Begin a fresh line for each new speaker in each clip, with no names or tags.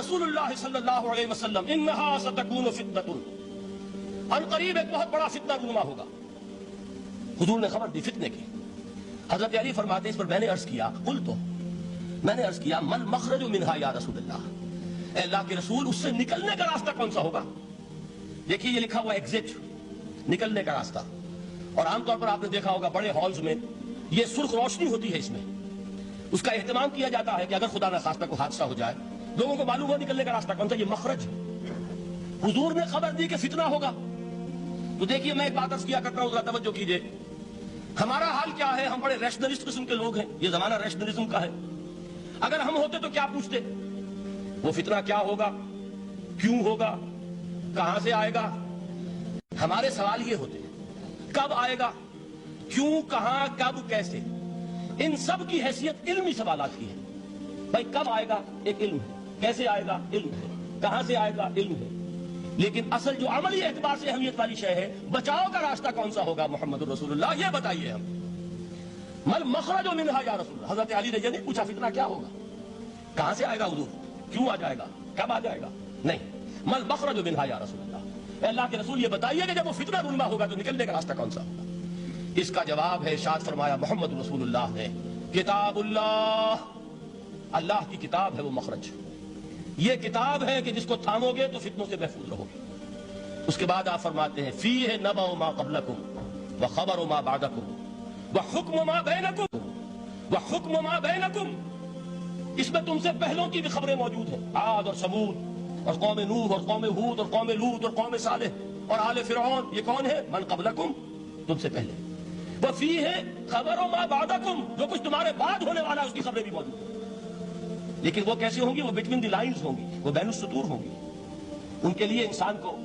رسول اللہ صلی اللہ علیہ وسلم انہا ستکون فتنۃ، ان قریب ایک بہت بڑا فتنہ رونما ہوگا۔ حضور نے خبر دی فتنے کی۔ حضرت علی فرماتے اس پر میں نے عرض کیا، میں نے عرض کیا من مخرج منہا یا رسول اللہ، اے اللہ کے رسول اس سے نکلنے کا راستہ کون سا ہوگا؟ دیکھیے یہ لکھا ہوا ایگزٹ، نکلنے کا راستہ۔ اور عام طور پر آپ نے دیکھا ہوگا بڑے ہالز میں یہ سرخ روشنی ہوتی ہے، اس میں اس کا اہتمام کیا جاتا ہے کہ اگر خدا نہ خواستہ کوئی حادثہ ہو جائے لوگوں کو معلوم ہو نکلنے کا راستہ کون سا، یہ مخرج ہے۔ حضور نے خبر دی کہ فتنہ ہوگا۔ تو دیکھیے میں ایک بات عرض کیا کرتا ہوں، ذرا توجہ کیجئے۔ ہمارا حال کیا ہے؟ ہم بڑے ریشنلسٹ قسم کے لوگ ہیں، یہ زمانہ ریشنلزم کا ہے۔ اگر ہم ہوتے تو کیا پوچھتے؟ وہ فتنہ کیا ہوگا، کیوں ہوگا، کہاں سے آئے گا؟ ہمارے سوال یہ ہوتے ہیں کب آئے گا، کیوں، کہاں، کب، کیسے۔ ان سب کی حیثیت علمی سوالات کی ہے۔ بھائی کب آئے گا ایک علم ہے، کیسے آئے گا علم ہے، کہاں سے آئے گا علم ہے، لیکن اصل جو عملی اعتبار سے اہمیت والی شے ہے، بچاؤ کا راستہ کون سا ہوگا؟ محمد رسول اللہ، یہ بتائیے ہم۔ مل مخرج منہا یا رسول اللہ، حضرت علی نے یہ نہیں پوچھا فتنہ کیا ہوگا، کہاں سے آئے گا حضور، کیوں آ جائے گا، کب آ جائے گا، نہیں، مل مخرج منہا یا رسول اللہ، اے اللہ کے رسول یہ بتائیے کہ جب وہ فتنہ رونما ہوگا تو نکلنے کا راستہ کون سا ہوگا؟ اس کا جواب ہے، ارشاد فرمایا محمد رسول اللہ نے، کتاب اللہ، اللہ کی کتاب ہے وہ مخرج۔ یہ کتاب ہے کہ جس کو تھامو گے تو فتنوں سے محفوظ رہو گے۔ اس کے بعد آپ فرماتے ہیں فیہ نبأ ما قبلکم وخبر ما بعدکم وحکم ما بینکم وحکم ما بینکم، اس میں تم سے پہلوں کی بھی خبریں موجود ہیں، عاد اور ثمود اور قوم نوح اور قوم ہود اور قوم لوط اور قوم صالح اور آل فرعون، یہ کون ہے؟ من قبلکم، تم سے پہلے۔ وفیہ خبر ما بعدکم، جو کچھ تمہارے بعد ہونے والا ہے اس کی خبریں بھی موجود ہیں، لیکن وہ کیسے ہوں گی؟ وہ بٹوین دی لائنز ہوں گی، وہ بین السطور ہوں گی۔ ان کے لیے انسان کو،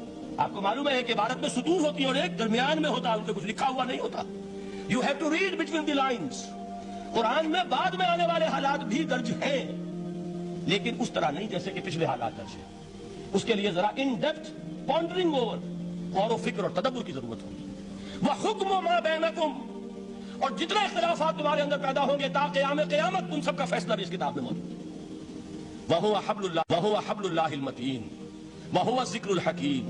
آپ کو معلوم ہے کہ عبارت میں سطور ہوتی ہے اور ایک درمیان میں ہوتا ہے، ان پہ کچھ لکھا ہوا نہیں ہوتا۔ You have to read between the lines. Quran میں بعد میں آنے والے حالات بھی درج ہیں، لیکن اس طرح نہیں جیسے کہ پچھلے حالات درج ہیں۔ اس کے لیے ذرا ان ڈیپتھ پونڈرنگ اوور، غور و فکر اور تدبر کی ضرورت ہوگی۔ وحکم ما بینکم، اور جتنے اختلافات تمہارے اندر پیدا ہوں گے تا قیام قیامت، ان سب کا فیصلہ بھی اس کتاب میں موجود ہے۔ وَهُوَ حَبْلُ اللَّهِ الْمَتِينُ وَهُوَ الذِّكْرُ الْحَكِيمُ،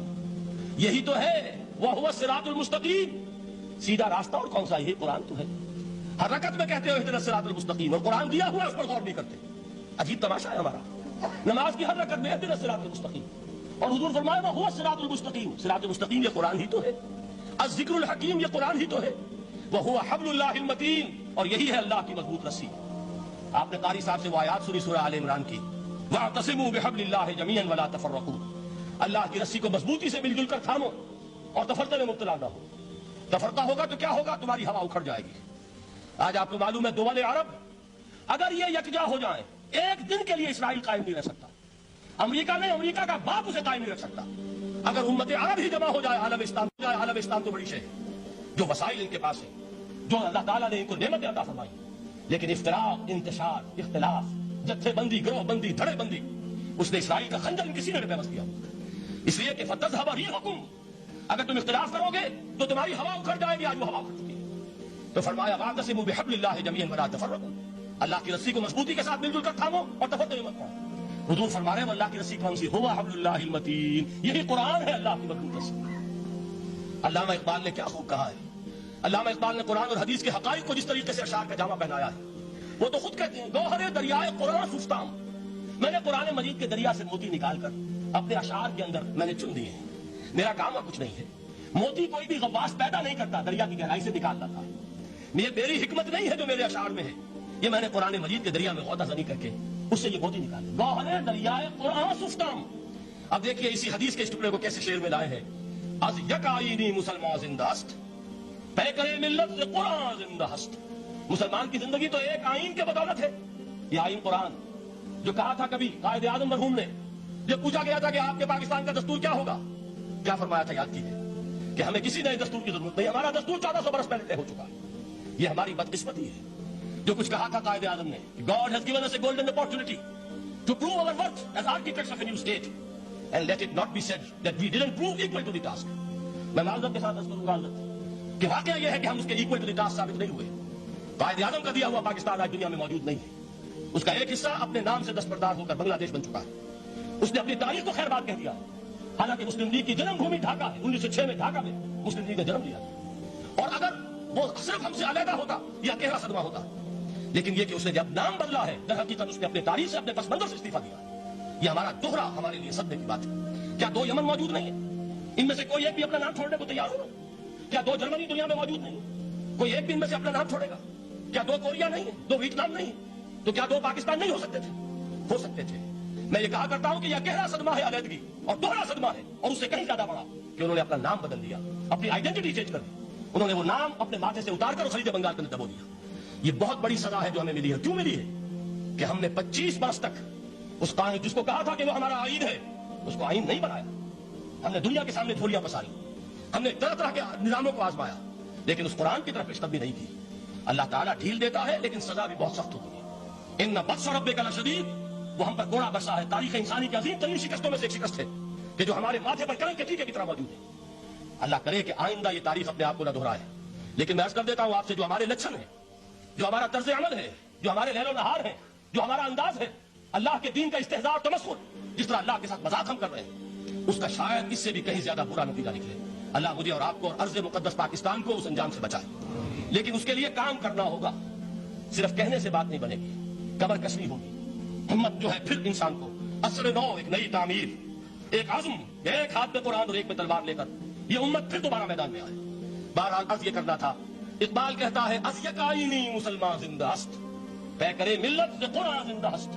یہی تو ہے وَهُوَ الصِّرَاطُ الْمُسْتَقِيمُ، سیدھا راستہ، اور کون سا؟ یہی قرآن تو ہے۔ ہر رکعت میں کہتے ہو اهْدِنَا الصِّرَاطَ الْمُسْتَقِيمُ، اور قرآن دیا ہوا ہے اس پر غور نہیں کرتے۔ عجیب تماشا ہے ہمارا، نماز کی ہر رکعت میں اهْدِنَا الصِّرَاطَ الْمُسْتَقِيمُ، اور حضور فرمایا وَهُوَ الصِّرَاطُ الْمُسْتَقِيمُ، صراط المستقیم یہ قرآن ہی تو ہے، الذکر الحکیم یہ قرآن ہی تو ہے، وَهُوَ حَبْلُ اللَّهِ الْمَتِينُ، اور یہی ہے اللہ کی مضبوط رسی۔ آپ نے قاری صاحب سے وہ آیات سنی سورہ آل عمران کی، وَاعْتَصِمُوا بِحَبْلِ اللَّهِ جَمِيعًا وَلَا تَفَرَّقُوا، اللہ کی رسی کو مضبوطی سے مل جل کر تھامو اور تفرقے میں مبتلا نہ ہو۔ تفرقہ ہوگا تو کیا ہوگا؟ تمہاری ہوا اکھڑ جائے گی۔ آج آپ کو معلوم ہے دول عرب اگر یہ یکجا ہو جائیں، ایک دن کے لیے اسرائیل قائم نہیں رہ سکتا، امریکہ نہیں، امریکہ کا باپ اسے قائم نہیں رکھ سکتا۔ اگر امت عرب ہی جمع ہو جائے، عالم اسلام تو بڑی شے ہے، جو وسائل ان کے پاس ہیں، جو اللہ تعالیٰ نے ان کو نعمتیں عطا فرمائی، لیکن افتراق، انتشار، اختلاف، جتھے بندی، گروہ بندی، دھڑے بندی، اس نے اسرائیل کا خنجر ان کے سینے میں پیوست کیا، اس لیے کہ فَتَذْهَبَ رِيحُكُمْ، اگر تم اختلاف کرو گے تو تمہاری ہوا اکھڑ جائے گی، آج وہ ہوا اکھڑ چکی ہے۔ تو فرمایا وَاعْتَصِمُوا بِحَبْلِ اللَّهِ جَمِيعًا وَلَا تَفَرَّقُوا، اللہ کی رسی کو مضبوطی کے ساتھ مل جل کر تھامو اور تفرقے میں مت پڑو۔ حضور فرما رہے ہیں اللہ کی رسی کون سی؟ هُوَ حَبْلُ اللَّهِ الْمَتِينُ، یہی قرآن ہے اللہ کی مضبوط رسی۔ علامہ اقبال نے کیا خوب کہا ہے، علامہ اقبال نے قرآن اور حدیث کے حقائق کو جس طریقے سے اشعار کا جامع پہنایا ہے، وہ تو خود کہتے ہیں گوہر دریائے قرآن سفتام، میں نے قرآن مجید کے دریا سے موتی نکال کر اپنے اشعار کے اندر میں نے چن دیے ہیں، میرا کام اور کچھ نہیں ہے۔ موتی کوئی بھی غواص پیدا نہیں کرتا، دریا کی گہرائی سے نکال لاتا ہے، میری حکمت نہیں ہے جو میرے اشعار میں ہے، یہ میں نے قرآن مجید کے دریا میں غوطہ زنی کر کے اس سے یہ موتی نکالے، گوہر دریائے قرآن سفتام۔ اب دیکھیے اسی حدیث کے اس ٹکڑے کو کیسے شعر میں لائے ہیں، از یک آئینی مسلمان زندہ است، پیکرے ملت سے قرآن زندہ است، مسلمان کی زندگی تو ایک آئین کے بدولت ہے، یہ آئین قرآن، جو کہا تھا کبھی قائد اعظم مرحوم نے، جب پوچھا گیا تھا کہ آپ کے پاکستان کا دستور کیا ہوگا، کیا فرمایا تھا؟ یاد کیجیے کہ ہمیں کسی نئے دستور کی ضرورت نہیں، ہمارا دستور 1400 برس پہلے طے ہو چکا ہے۔ یہ ہماری بدقسمتی ہے جو کچھ کہا تھا قائد اعظم نے، God has given us a golden opportunity to prove our worth as architects of a new state and let it not be said that we didn't prove equal to the task۔ میں معذرت کے ساتھ عرض کروں گا کہ واقعہ یہ ہے کہ ہم اس کے equal to the task ثابت نہیں ہوئے۔ قائد اعظم کا دیا ہوا پاکستان آج دنیا میں موجود نہیں ہے، اس کا ایک حصہ اپنے نام سے دستبردار ہو کر بنگلہ دیش بن چکا ہے، اس نے اپنی تاریخ کو خیر بات کہہ دیا. حالانکہ مسلم لیگ کی جنم بھومی ڈھاکہ ہے. 1906 میں ڈھاکہ میں مسلم لیگ نے جنم لیا. اور اگر وہ صرف ہم سے علیحدہ ہوتا یا گہرا صدمہ ہوتا. لیکن یہ کہ اس نے جب نام بدلا ہے در حقیقت اس نے اپنے تاریخ سے اپنے پس منظر سے استعفیٰ دیا. یہ ہمارا دوہرا ہمارے لیے صدمے کی بات ہے. کیا 2 یمن موجود نہیں ہے؟ ان میں سے کوئی ایک بھی اپنا نام چھوڑنے کو تیار ہوگا؟ کیا 2 جرمنی دنیا میں موجود نہیں؟ کوئی ایک بھی ان میں سے اپنا نام چھوڑے گا؟ کیا 2 کوریا نہیں ہے؟ 2 ویتنام نہیں؟ تو کیا 2 پاکستان نہیں ہو سکتے تھے؟ ہو سکتے تھے. میں یہ کہا کرتا ہوں کہ یہ گہرا صدمہ ہے علیحدگی اور دوہرا صدمہ ہے, اور اس سے کہیں زیادہ بڑا کہ انہوں نے اپنا نام بدل دیا, اپنی آئیڈینٹی چینج کر دی. انہوں نے وہ نام اپنے ماتھے سے اتار کر خلیج بنگال کے اندر دبو دیا. یہ بہت بڑی سزا ہے جو ہمیں ملی ہے. کیوں ملی ہے؟ کہ ہم نے 25 برس تک اس قانون جس کو کہا تھا کہ وہ ہمارا آئین ہے, اس کو آئین نہیں بنایا. ہم نے دنیا کے سامنے دھولیاں پساری, ہم نے طرح طرح کے نظاموں کو آزمایا, لیکن اس قرآن کی طرف پیشقدمی نہیں کی. اللہ تعالیٰ ڈھیل دیتا ہے لیکن سزا بھی بہت سخت ہوتی ہے. ان بطش ربک لشدید, وہ ہم پر کوڑا برسا ہے. تاریخ انسانی کی عظیم ترین شکستوں میں سے ایک شکست ہے کہ جو ہمارے ماتھے پر کرنٹ کے ٹیکے کی طرح موجود ہے. اللہ کرے کہ آئندہ یہ تاریخ اپنے آپ کو نہ دہرائے. لیکن میں عرض کر دیتا ہوں آپ سے, جو ہمارے لچھن ہیں, جو ہمارا طرز عمل ہے, جو ہمارے لیل و نہار ہے, جو ہمارا انداز ہے, اللہ کے دین کا استہزاء اور تمسخر, جس طرح اللہ کے ساتھ مذاق ہم کر رہے ہیں, اس کا شاید اس سے بھی کہیں زیادہ برا نتیجہ نکلے. اللہ مجھے اور آپ کو اور ارض مقدس پاکستان کو اس انجام سے بچائے. لیکن اس کے لیے کام کرنا ہوگا. صرف کہنے سے بات نہیں بنے گی, کمر کشنی ہوگی. ہمت جو ہے پھر انسان کو عصر نو, ایک نئی تعمیر, ایک عزم, ایک ہاتھ میں قرآن اور ایک میں تلوار لے کر یہ امت پھر دوبارہ میدان میں آئے. بہرحال عرض یہ کرنا تھا. اقبال کہتا ہے از یک آئینی مسلمان زندہ است, پے کرے ملت سے قرآن زندہ است,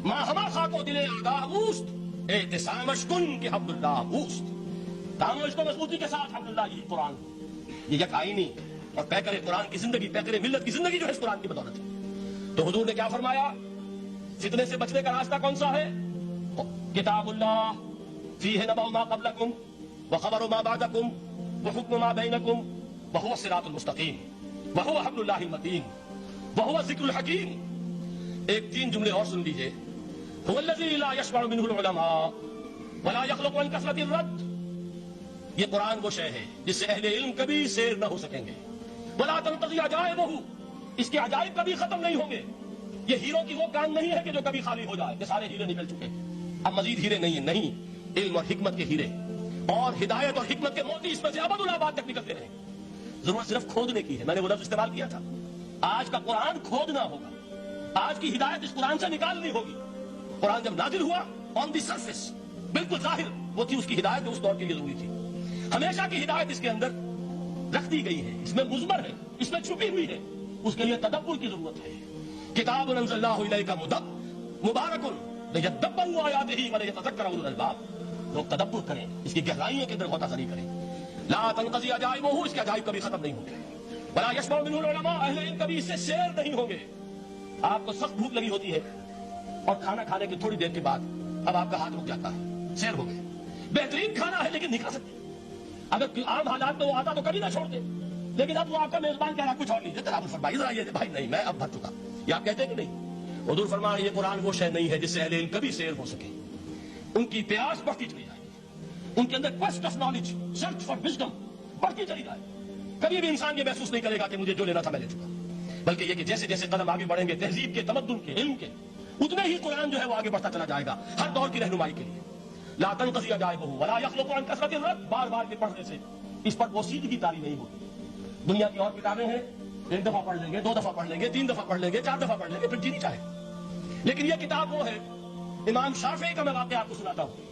ماں ہما خاک و دل آگاہ اوست, اعتصامش کن کہ حبل اللہ اوست. کام و عشق و مضبوطی کے ساتھ حبل اللہ, یہ قرآن, یہ یک آئینی اور پے کرے قرآن کی زندگی, پے کرے ملت کی زندگی جو ہے اس قرآن کی بدولت ہے. تو حضور نے کیا فرمایا؟ فتنے سے بچنے کا راستہ کون سا ہے؟ کتاب اللہ فیہ نبأ ما قبلکم وخبر ما بعدکم وحکم ما بینکم وهو الصراط المستقیم وهو حبل اللہ المتین وهو الذکر الحکیم. ایک 3 جملے اور سن لیجئے. هو الذی لا یشبع منه العلماء ولا یخلق عن کثرت الرد. یہ قرآن وہ شے ہے جس سے اہل علم کبھی سیر نہ ہو سکیں گے. ولا تنقضی عجائبہ, اس کے عجائب کبھی ختم نہیں ہوں گے. یہ ہیروں کی وہ کام نہیں ہے کہ جو کبھی خالی ہو جائے کہ سارے ہیرے نکل چکے, اب مزید ہیرے نہیں ہیں. نہیں, علم اور حکمت کے ہیرے اور ہدایت اور حکمت کے موتی اس میں سے ابد الآباد تک نکلتے رہیں. ضرورت صرف کھودنے کی ہے. میں نے وہ لفظ استعمال کیا تھا. آج کا قرآن کھودنا ہوگا. آج کی ہدایت اس قرآن سے نکالنی ہوگی. قرآن جب نازل ہوا آن دی سرفیس, بالکل ظاہر وہ تھی اس کی ہدایت جو اس دور کے لیے ضروری تھی. ہمیشہ کی ہدایت اس کے اندر رکھ دی گئی ہے, اس میں مضمر ہے, اس میں چھپی ہوئی ہے. اس کے لیے تدبر کی ضرورت ہے. کتاب انزلناہ الیک مبارک لیدبروا آیاتہ ولیتذکر اولو الالباب. لوگ تدبر کریں, اس کی گہرائیوں کے اندر غوطہ زنی کریں. لا تنقضی عجائبہ, اس کے عجائب کبھی ختم نہیں ہوں گے. ولا یشبع منہ العلماء, اہل علم کبھی اس سے سیر نہیں ہوں گے. آپ کو سخت بھوک لگی ہوتی ہے اور کھانا کھانے کی تھوڑی دیر کے بعد اب آپ کا ہاتھ رک جاتا ہے, سیر ہو گئے. بہترین کھانا ہے لیکن نہیں کھا سکتے. اگر عام حالات میں وہ آتا تو کبھی نہ چھوڑتے, لیکن اب وہ آپ کا میزبان کہہ رہا کچھ اور نہیں, ذرا آپ فرمائیے, ذرا یہ بھائی نہیں میں اب بھر چکا. یہ آپ کہتے ہیں کہ نہیں؟ حضور فرمایا یہ قرآن وہ شے نہیں ہے جس سے اہل علم کبھی سیر ہو سکے. ان کی پیاس بڑھتی چلی جائے گی, ان کے اندر quest of knowledge, search for wisdom بڑھتی چلی جائے. کبھی بھی انسان یہ محسوس نہیں کرے گا کہ مجھے جو لینا تھا میں لے چکا, بلکہ یہ کہ جیسے جیسے قدم آگے بڑھیں گے تہذیب کے, تمدن کے, علم کے, اتنے ہی قرآن جو ہے وہ آگے بڑھتا چلا جائے گا ہر دور کی رہنمائی کے لیے. لا تنقضی عجائبہ ولا یخلق عن کثرت الرد, بار بار کے پڑھنے سے اس پر بوسیدگی طاری نہیں ہوتی. دنیا کی اور کتابیں ہیں, 1 دفعہ پڑھ لیں گے, 2 دفعہ پڑھ لیں گے, 3 دفعہ پڑھ لیں گے, 4 دفعہ پڑھ لیں گے, پھر جی نہیں چاہے. لیکن یہ کتاب وہ ہے, امام شافعی کا میں واقعہ آپ کو سناتا ہوں.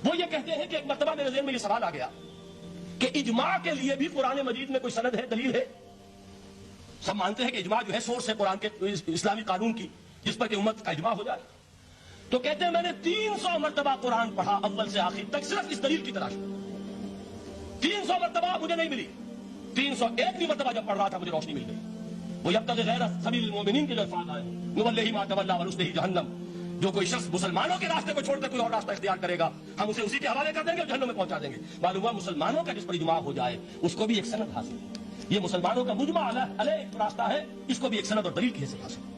وہ یہ کہتے ہیں کہ ایک مرتبہ میرے ذہن میں یہ سوال آ گیا کہ اجماع کے لیے بھی قرآن مجید میں کوئی سند ہے, دلیل ہے؟ سب مانتے ہیں کہ اجماع جو ہے سورس ہے قرآن کے اسلامی قانون کی, جس پر کہ امت کا اجماع ہو جائے. تو کہتے ہیں میں نے 300 مرتبہ قرآن پڑھا اول سے آخر تک صرف اس دلیل کی تلاش میں. 300 مرتبہ مجھے نہیں ملی. 301 مرتبہ جب پڑھ رہا تھا مجھے روشنی مل گئی. وہ یبتغی غیر سبیل المؤمنین کے جو الفاظ آئے, نولہ ما تولی ونصلہ جہنم, جو کوئی شخص مسلمانوں کے راستے کو چھوڑ کر کوئی اور راستہ اختیار کرے گا ہم اسے اسی کے حوالے کر دیں گے اور جہنم میں پہنچا دیں گے. معلوم ہوا مسلمانوں کا جس پر اجماع ہو جائے اس کو بھی ایک سند حاصل ہے. یہ مسلمانوں کا مجمع علیہ ایک راستہ ہے, اس کو بھی ایک سند اور دلیل کی حیثیت حاصل ہے.